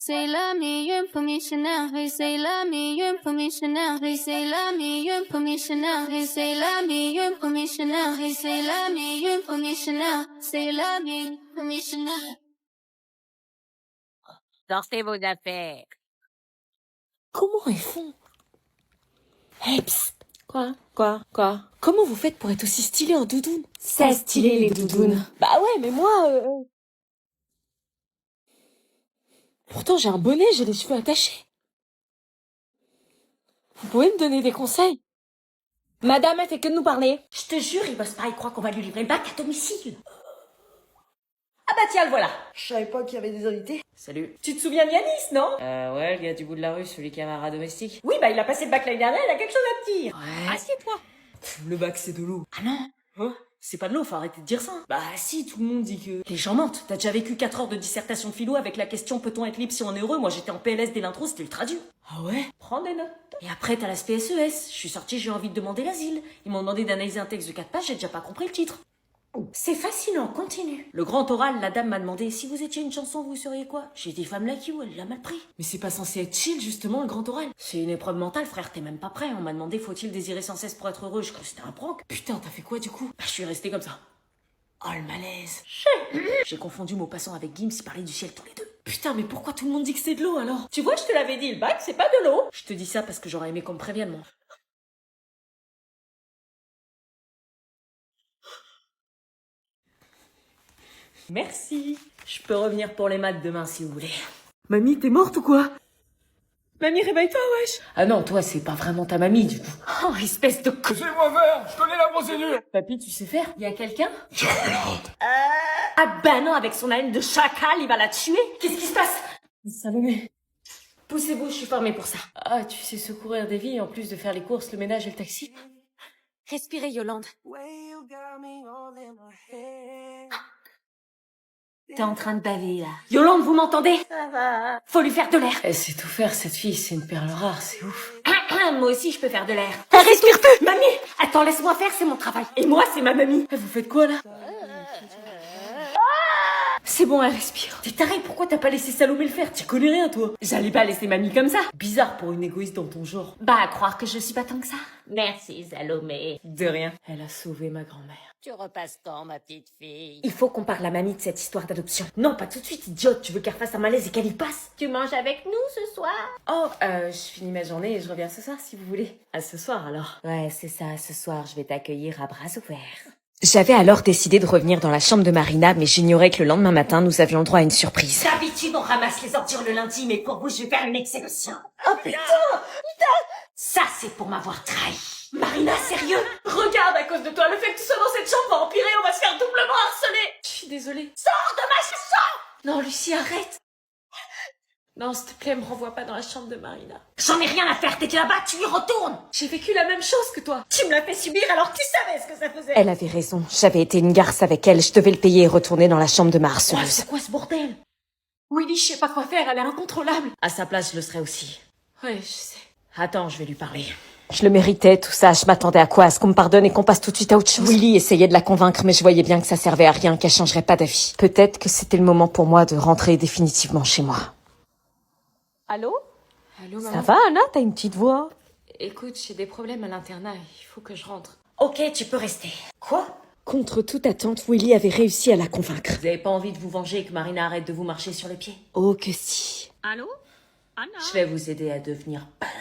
C'est la meilleure pour missionnaire, c'est la meilleure pour missionnaire, c'est la meilleure pour missionnaire, c'est la meilleure pour missionnaire, c'est la meilleure pour missionnaire, c'est la meilleure pour missionnaire. Sortez vos affaires. Comment ils font? Hey, psst. Quoi? Comment vous faites pour être aussi stylé en doudoune? C'est stylé, les doudounes. Bah ouais, mais moi... Pourtant, j'ai un bonnet, j'ai les cheveux attachés. Vous pouvez me donner des conseils? Madame, elle fait que de nous parler. Je te jure, il bosse pas, il croit qu'on va lui livrer le bac à domicile. Ah bah tiens, le voilà. Je savais pas qu'il y avait des invités. Salut. Tu te souviens de Yanis, non? Ouais, le gars du bout de la rue, celui qui a un rat domestique. Oui, bah il a passé le bac l'année dernière, il a quelque chose à te dire. Ouais. Assieds-toi. Le bac, c'est de l'eau. Ah non. Hein? C'est pas de l'eau, faut arrêter de dire ça. Bah si, tout le monde dit que... Les gens mentent. T'as déjà vécu 4 heures de dissertation de philo avec la question peut-on être libre si on est heureux? Moi j'étais en PLS dès l'intro, c'était ultra dur. Ah ouais? Prends des notes. Et après t'as la SPSES. Je suis sortie, j'ai eu envie de demander l'asile. Ils m'ont demandé d'analyser un texte de 4 pages, j'ai déjà pas compris le titre. C'est fascinant, continue. Le grand oral, la dame m'a demandé si vous étiez une chanson, vous seriez quoi? J'ai dit Femme Like You, elle l'a mal pris. Mais c'est pas censé être chill, justement, le grand oral. C'est une épreuve mentale, frère, t'es même pas prêt. On m'a demandé faut-il désirer sans cesse pour être heureux? Je crois que c'était un prank. Putain, t'as fait quoi, du coup? Je suis restée comme ça. Oh, le malaise. J'ai confondu Maupassant avec Gims, ils parlaient du ciel tous les deux. Putain, mais pourquoi tout le monde dit que c'est de l'eau, alors? Tu vois, je te l'avais dit, le bac, c'est pas de l'eau. Je te dis ça parce que j'aurais aimé qu'on me prévienne, moi. Merci. Je peux revenir pour les maths demain si vous voulez. Mamie, t'es morte ou quoi? Mamie, réveille-toi, wesh. Ah non, toi, c'est pas vraiment ta mamie, du coup. Oh, espèce de con. Laissez-moi faire, je connais la procédure. Papy, tu sais faire? Y a quelqu'un? Ah bah non, avec son haleine de chacal, il va la tuer. Qu'est-ce qui se passe? Salomé. Poussez-vous, je suis formée pour ça. Ah, tu sais secourir des vies, en plus de faire les courses, le ménage et le taxi. Respirez, Yolande. T'es en train de baver, là. Yolande, vous m'entendez? Faut lui faire de l'air. Elle sait tout faire, cette fille, c'est une perle rare, c'est ouf. Moi aussi, je peux faire de l'air. Respire plus. Mamie, attends, laisse-moi faire, c'est mon travail. Et moi, c'est ma mamie. Vous faites quoi, là? C'est bon, elle respire. T'es taré, pourquoi t'as pas laissé Salomé le faire? T'y connais rien, toi. J'allais pas laisser mamie comme ça. Bizarre pour une égoïste dans ton genre. Bah, à croire que je suis pas tant que ça. Merci, Salomé. De rien. Elle a sauvé ma grand-mère. Tu repasses quand, ma petite fille? Il faut qu'on parle à mamie de cette histoire d'adoption. Non, pas tout de suite, idiote. Tu veux qu'elle fasse un malaise et qu'elle y passe? Tu manges avec nous ce soir? Oh, je finis ma journée et je reviens ce soir, si vous voulez. À ce soir, alors. Ouais, c'est ça. Ce soir, je vais t'accueillir à bras ouverts. J'avais alors décidé de revenir dans la chambre de Marina, mais j'ignorais que le lendemain matin, nous avions le droit à une surprise. D'habitude, on ramasse les ordures le lundi, mais pour vous, je vais faire une exception. Oh putain! Ça, c'est pour m'avoir trahi. Marina, sérieux? Regarde, à cause de toi, le fait que tu sois dans cette chambre va empirer, on va se faire doublement harceler. Je suis désolée. Sors de ma chambre! Non, Lucie, arrête. Non, s'il te plaît, me renvoie pas dans la chambre de Marina. J'en ai rien à faire, t'étais là-bas, tu y retournes! J'ai vécu la même chose que toi. Tu me l'as fait subir alors que tu savais ce que ça faisait! Elle avait raison, j'avais été une garce avec elle, je devais le payer et retourner dans la chambre de ma harceleuse. C'est quoi ce bordel? Willy, je sais pas quoi faire, elle est incontrôlable. À sa place, je le serais aussi. Ouais, je sais. Attends, je vais lui parler. Je le méritais, tout ça, je m'attendais à quoi? À ce qu'on me pardonne et qu'on passe tout de suite à autre chose? Willy essayait de la convaincre, mais je voyais bien que ça servait à rien, qu'elle changerait pas d'avis. Peut-être que c'était le moment pour moi de rentrer définitivement chez moi. Allô? Allô, maman? Ça va, Anna? T'as une petite voix. Écoute, j'ai des problèmes à l'internat, il faut que je rentre. Ok, tu peux rester. Quoi? Contre toute attente, Willy avait réussi à la convaincre. Vous avez pas envie de vous venger et que Marina arrête de vous marcher sur les pieds? Oh que si. Allô? Anna? Je vais vous aider à devenir badass.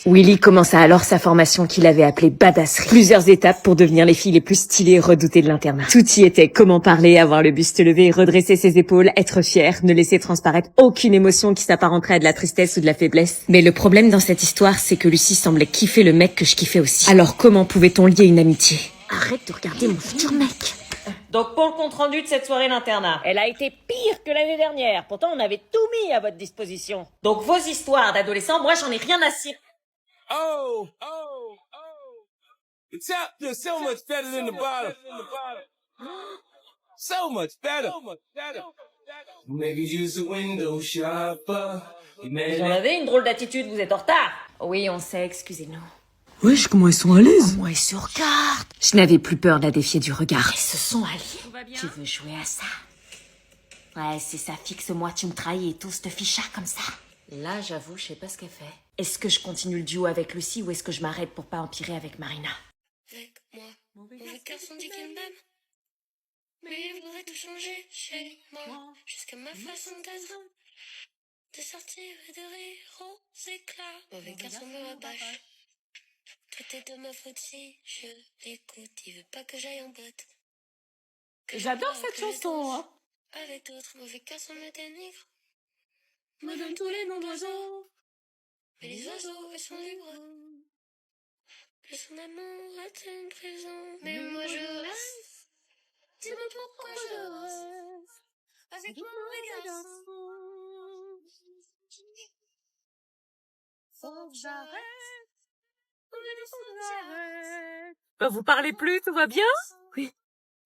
Willy commença alors sa formation qu'il avait appelée badasserie. Plusieurs étapes pour devenir les filles les plus stylées et redoutées de l'internat. Tout y était: comment parler, avoir le buste levé, redresser ses épaules, être fière, ne laisser transparaître aucune émotion qui s'apparenterait à de la tristesse ou de la faiblesse. Mais le problème dans cette histoire, c'est que Lucie semblait kiffer le mec que je kiffais aussi. Alors comment pouvait-on lier une amitié? Arrête de regarder mon futur mec. Donc pour le compte-rendu de cette soirée d'internat, elle a été pire que l'année dernière. Pourtant, on avait tout mis à votre disposition. Donc vos histoires d'adolescents, moi j'en ai rien à cirer. Oh. The top is so much better than the bottom. So much better. Maybe use a window shopper. Vous en avez une drôle d'attitude, vous êtes en retard. Oui, on sait, excusez-nous. Wesh, comment ils sont à l'aise? Moi, se regarde. Je n'avais plus peur de la défier du regard. Ils se sont alliés. Tu veux jouer à ça? Ouais, c'est ça, fixe-moi, tu me trahis et tout, ce fichard comme ça. Là, j'avoue, je sais pas ce qu'elle fait. Est-ce que je continue le duo avec Lucie ou est-ce que je m'arrête pour pas empirer avec Marina? Avec moi, mauvais garçon dit qu'il m'aime. Mais il voudrait tout changer chez moi. Jusqu'à ma façon d'être. De sortir et de rire aux éclats. Mauvais garçon me rabâche. Tout est de ma faute si je l'écoute. Il veut pas que j'aille en boîte. J'adore cette chanson, hein. Avec d'autres, mauvais garçon me dénigre. Me donne tous les noms d'oiseaux. Mais les oiseaux, ils sont libres. Que son amour est une prison. Mais moi je reste. Dis-moi pourquoi je reste. Avec mon mauvais garçon. Faut que j'arrête. Faut que j'arrête. Bah, vous parlez plus, tout va bien? Oui.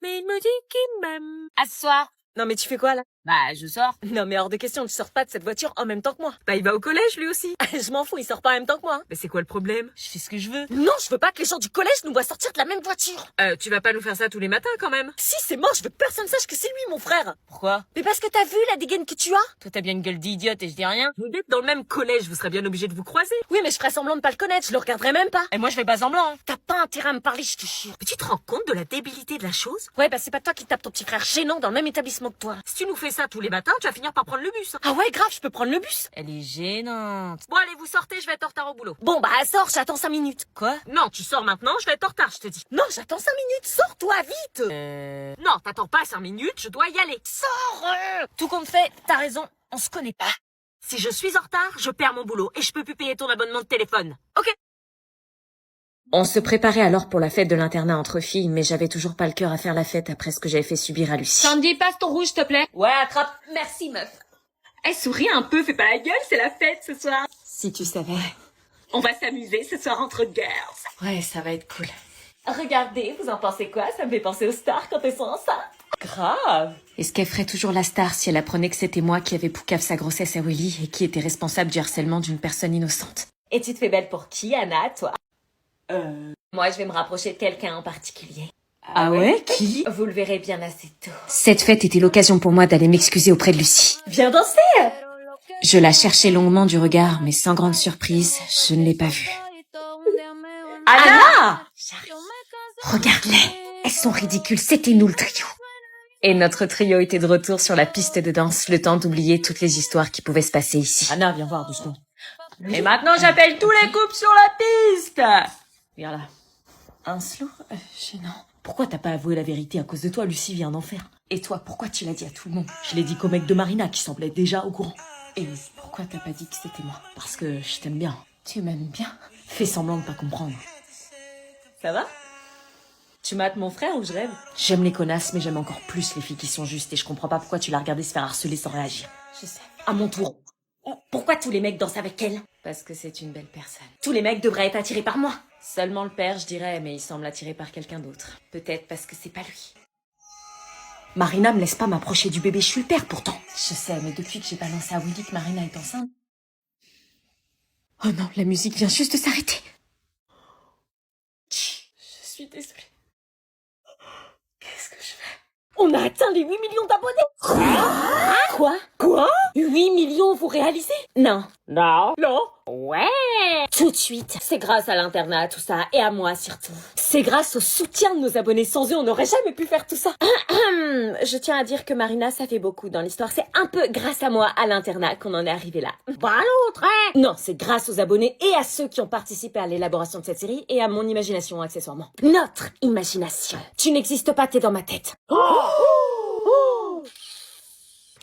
Mais il me dit qu'il m'aime. À ce soir. Non mais tu fais quoi là? Bah, je sors. Non mais hors de question, tu sors pas de cette voiture en même temps que moi. Bah, il va au collège, lui aussi. Je m'en fous, il sort pas en même temps que moi. Mais c'est quoi le problème? Je fais ce que je veux. Non, je veux pas que les gens du collège nous voient sortir de la même voiture. Tu vas pas nous faire ça tous les matins, quand même? Si, c'est mort, je veux que personne sache que c'est lui, mon frère. Pourquoi? Mais parce que t'as vu la dégaine que tu as? Toi, t'as bien une gueule d'idiote et je dis rien. Vous êtes dans le même collège, vous serez bien obligés de vous croiser. Oui, mais je ferais semblant de pas le connaître, je le regarderais même pas. Et moi, je fais pas semblant. Hein. T'as pas intérêt à me parler, je te jure. Mais tu te rends compte de la débilité de la chose? Ouais, bah c'est pas toi qui tapes ton petit frère gênant dans le même établissement que toi. Si tu nous fais ça tous les matins, tu vas finir par prendre le bus. Ah ouais, grave, je peux prendre le bus. Elle est gênante. Bon, allez, vous sortez, je vais être en retard au boulot. Bon, bah sors, j'attends 5 minutes. Quoi? Non, tu sors maintenant, je vais être en retard, je te dis. Non, j'attends 5 minutes, sors-toi, vite. Non, t'attends pas 5 minutes, je dois y aller. Sors. Tout compte fait, t'as raison, on se connaît pas. Si je suis en retard, je perds mon boulot et je peux plus payer ton abonnement de téléphone. Ok? On se préparait alors pour la fête de l'internat entre filles, mais j'avais toujours pas le cœur à faire la fête après ce que j'avais fait subir à Lucie. Sandy, passe ton rouge, s'il te plaît. Ouais, attrape. Merci, meuf. Eh, souris un peu, fais pas la gueule, c'est la fête ce soir. Si tu savais. On va s'amuser ce soir entre girls. Ouais, ça va être cool. Regardez, vous en pensez quoi? Ça me fait penser aux stars quand elles sont enceintes. Grave. Est-ce qu'elle ferait toujours la star si elle apprenait que c'était moi qui avais poucave sa grossesse à Willy et qui était responsable du harcèlement d'une personne innocente? Et tu te fais belle pour qui, Anna, toi? Moi, je vais me rapprocher de quelqu'un en particulier. Ah ouais? Qui? Vous le verrez bien assez tôt. Cette fête était l'occasion pour moi d'aller m'excuser auprès de Lucie. Viens danser! Je la cherchais longuement du regard, mais sans grande surprise, je ne l'ai pas vue. Anna! Regarde-les, elles sont ridicules, c'était nous le trio. Et notre trio était de retour sur la piste de danse, le temps d'oublier toutes les histoires qui pouvaient se passer ici. Anna, viens voir doucement. Et maintenant, j'appelle tous les couples sur la piste. Viens là. Un slow? Gênant. Pourquoi t'as pas avoué la vérité? À cause de toi, Lucie vient d'en faire. Et toi, pourquoi tu l'as dit à tout le monde? Je l'ai dit qu'au mec de Marina qui semblait déjà au courant. Et pourquoi t'as pas dit que c'était moi? Parce que je t'aime bien. Tu m'aimes bien? Fais semblant de pas comprendre. Ça va? Tu mates mon frère ou je rêve? J'aime les connasses, mais j'aime encore plus les filles qui sont justes et je comprends pas pourquoi tu l'as regardé se faire harceler sans réagir. Je sais. À mon tour. Pourquoi tous les mecs dansent avec elle? Parce que c'est une belle personne. Tous les mecs devraient être attirés par moi. Seulement le père, je dirais, mais il semble attiré par quelqu'un d'autre. Peut-être parce que c'est pas lui. Marina me laisse pas m'approcher du bébé, je suis le père pourtant. Je sais, mais depuis que j'ai balancé à Willy que Marina est enceinte... Oh non, la musique vient juste de s'arrêter. Je suis désolée. Qu'est-ce que je fais? On a atteint les 8 millions d'abonnés. Quoi? Quoi? 8 millions, vous réalisez? Non. Non. Non. Ouais. Tout de suite. C'est grâce à l'internat, tout ça, et à moi surtout. C'est grâce au soutien de nos abonnés. Sans eux, on n'aurait jamais pu faire tout ça. Je tiens à dire que Marina, ça fait beaucoup dans l'histoire. C'est un peu grâce à moi, à l'internat, qu'on en est arrivé là. Bah l'autre, hein? Non, c'est grâce aux abonnés et à ceux qui ont participé à l'élaboration de cette série et à mon imagination accessoirement. Notre imagination. Tu n'existes pas, t'es dans ma tête.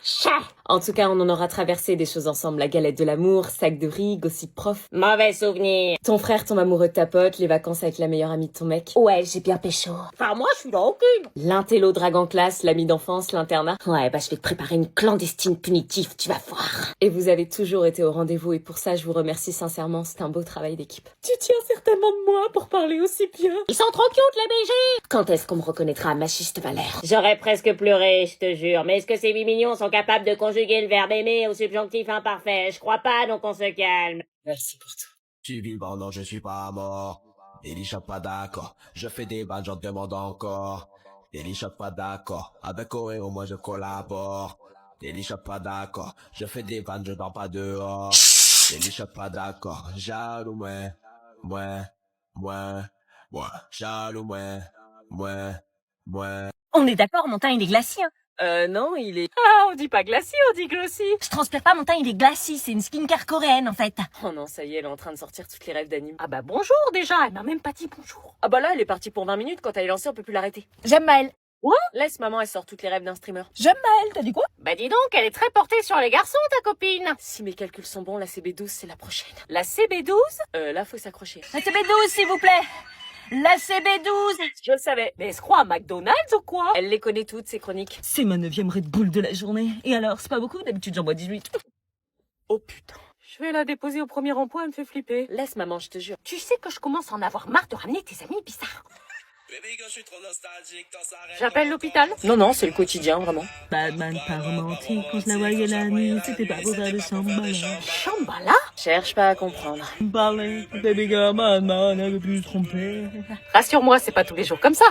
Chat. En tout cas, on en aura traversé des choses ensemble. La galette de l'amour, sac de riz, gossip prof. Mauvais souvenir. Ton frère tombe amoureux de ta pote, les vacances avec la meilleure amie de ton mec. Ouais, j'ai bien pécho. Enfin, moi, je suis dans aucune. L'intello drague en classe, l'ami d'enfance, l'internat. Ouais, bah, je vais te préparer une clandestine punitive, tu vas voir. Et vous avez toujours été au rendez-vous et pour ça, je vous remercie sincèrement. C'est un beau travail d'équipe. Tu tiens certainement de moi pour parler aussi bien. Ils sont trop cute, les BG. Quand est-ce qu'on me reconnaîtra à ma juste valeur? J'aurais presque pleuré, je te jure. Mais est-ce que ces 8 millions sont capables de conjuguer le verbe aimer au subjonctif imparfait? Je crois pas, donc on se calme. Merci pour tout. Je suis vivant, non, je suis pas mort. Elisha pas d'accord. Je fais des vannes, j'en demande encore. Elisha pas d'accord. Avec Oé, au moins je collabore. Délice pas d'accord. Je fais des vannes, je dors pas dehors. Délice pas d'accord. Jaloux, jaloux, On est d'accord, mon teint il est glacier. Hein. Non, il est... Ah, on dit pas glacis, on dit glossy. Je transpire pas, mon teint il est glacis, c'est une skincare coréenne en fait. Oh non, ça y est, elle est en train de sortir toutes les rêves d'anime. Ah bah bonjour déjà, elle m'a même pas dit bonjour. Ah bah là, elle est partie pour 20 minutes, quand elle est lancée, on peut plus l'arrêter. J'aime Maëlle. Laisse maman, elle sort toutes les rêves d'un streamer. J'aime Maëlle, t'as dit quoi? Bah dis donc, elle est très portée sur les garçons, ta copine. Si mes calculs sont bons, la CB12, c'est la prochaine. La CB12 Là, faut s'accrocher. La CB12 s'il vous plaît. La CB12. Je le savais. Mais elle se croit à McDonald's ou quoi? Elle les connaît toutes, ces chroniques. C'est ma 9e Red Bull de la journée. Et alors, c'est pas beaucoup? D'habitude j'en bois 18. Oh putain. Je vais la déposer au premier rond-point, elle me fait flipper. Laisse maman, je te jure. Tu sais que je commence à en avoir marre de ramener tes amis bizarres. J'appelle l'hôpital. Non, c'est le quotidien, vraiment. Batman pas romantique, quand je la voyais la nuit, c'était pas beau de Shambhala. Shambhala? Cherche pas à comprendre. Ballet, baby girl, Batman, elle veut plus se tromper. Rassure-moi, c'est pas tous les jours comme ça.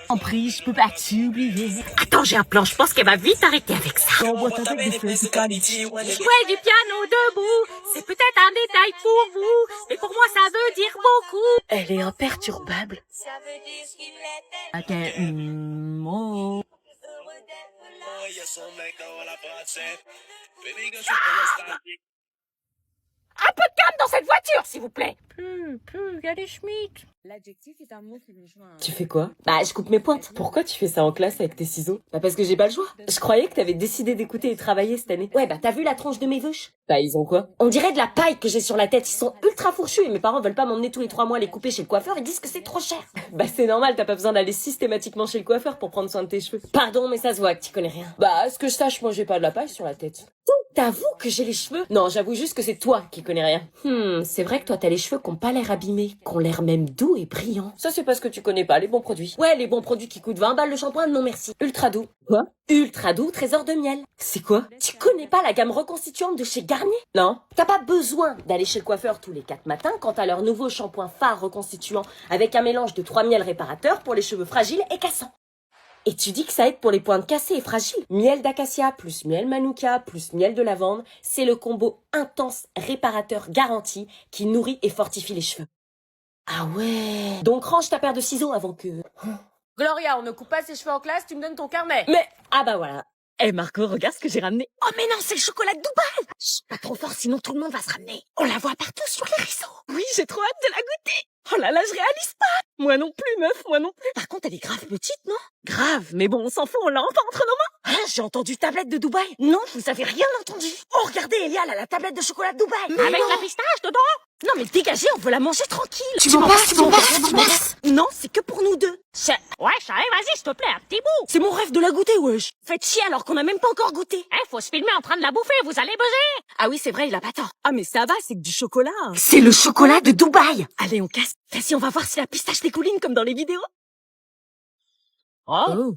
En prise, je peux pas t'oublier. Attends, j'ai un plan, je pense qu'elle va vite arrêter avec ça. J'envoie ta tête des physicalités. Jouer du piano debout, c'est peut-être un détail pour vous, mais pour moi ça veut dire beaucoup. Elle est imperturbable. Un peu de calme dans cette voiture, s'il vous plaît. Il y a des schmitts. L'adjectif est un mot qui me joint. Tu fais quoi? Bah, je coupe mes pointes. Pourquoi tu fais ça en classe avec tes ciseaux? Bah, parce que j'ai pas le choix. Je croyais que t'avais décidé d'écouter et travailler cette année. Ouais, bah t'as vu la tronche de mes veuches? Bah, ils ont quoi? On dirait de la paille que j'ai sur la tête, ils sont ultra fourchus et mes parents veulent pas m'emmener tous les 3 mois les couper chez le coiffeur, ils disent que c'est trop cher. Bah, c'est normal, t'as pas besoin d'aller systématiquement chez le coiffeur pour prendre soin de tes cheveux. Pardon, mais ça se voit que tu connais rien. Bah, à ce que je sache, moi j'ai pas de la paille sur la tête. T'avoues que j'ai les cheveux? Non, j'avoue juste que c'est toi qui connais rien. C'est vrai que toi t'as les cheveux qui ont pas l'air abîmés, qui ont l'air même doux et brillants. Ça, c'est parce que tu connais pas les bons produits. Ouais, les bons produits qui coûtent 20 balles le shampoing, non merci. Ultra doux. Quoi? Ultra doux, trésor de miel. C'est quoi? Tu connais pas la gamme reconstituante de chez Garnier? Non. T'as pas besoin d'aller chez le coiffeur tous les 4 matins quant à leur nouveau shampoing phare reconstituant avec un mélange de 3 miels réparateurs pour les cheveux fragiles et cassants. Et tu dis que ça aide pour les pointes cassées et fragiles. Miel d'acacia plus miel manuka plus miel de lavande, c'est le combo intense réparateur garanti qui nourrit et fortifie les cheveux. Ah ouais. Donc range ta paire de ciseaux avant que... Gloria, on ne coupe pas ses cheveux en classe, tu me donnes ton carnet. Mais, ah bah voilà. Eh Marco, regarde ce que j'ai ramené. Oh mais non, c'est le chocolat de Dubaï. Chut, pas trop fort, sinon tout le monde va se ramener. On la voit partout sur les réseaux. Oui, j'ai trop hâte de la goûter. Oh là là, je réalise pas. Moi non plus, meuf, moi non plus. Par contre, elle est grave petite, non? Grave, mais bon, on s'en fout, on l'a enfin entre nos mains. Hein, j'ai entendu tablette de Dubaï. Non, vous avez rien entendu. Oh, regardez, Elia, elle a la tablette de chocolat de Dubaï. Avec la pistache dedans? Non mais dégagez, on veut la manger tranquille. Tu m'en passes. Non, c'est que pour nous deux. Ouais, chérie, vas-y, s'il te plaît, un petit bout. C'est mon rêve de la goûter, wesh. Faites chier alors qu'on a même pas encore goûté. Faut se filmer en train de la bouffer, vous allez buzzer. Ah oui, c'est vrai, il a pas tort. Ah mais ça va, c'est que du chocolat. C'est le chocolat de Dubaï. Allez, on casse. Vas-y, on va voir si la pistache dégouline comme dans les vidéos. Oh.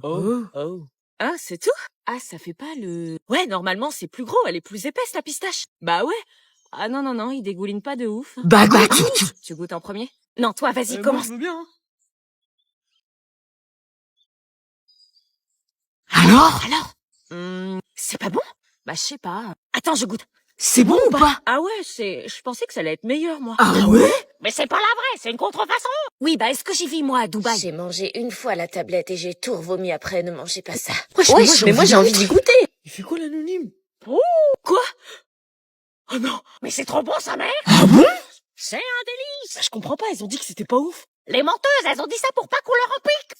Ah, c'est tout? Ah, ça fait pas le... Ouais, normalement, c'est plus gros, elle est plus épaisse, la pistache. Bah ouais. Ah non, il dégouline pas de ouf. Bah Tu goûtes en premier? Non, toi, vas-y, commence. Je veux bien. Alors C'est pas bon? Bah, je sais pas. Attends, je goûte. C'est bon ou pas? Ah ouais, je pensais que ça allait être meilleur, moi. Ah ouais? Mais c'est pas la vraie, c'est une contrefaçon. Oui, bah est-ce que j'y vis, moi, à Dubaï? J'ai mangé une fois la tablette et j'ai tout revomi après, ne mangez pas ça. Mais moi, j'ai envie d'y goûter. Il fait quoi, l'anonyme? Quoi? Oh non. Mais c'est trop bon, sa mère. Ah bon? C'est un délice. Je comprends pas, ils ont dit que c'était pas ouf. Les menteuses, elles ont dit ça pour pas qu'on leur en pique.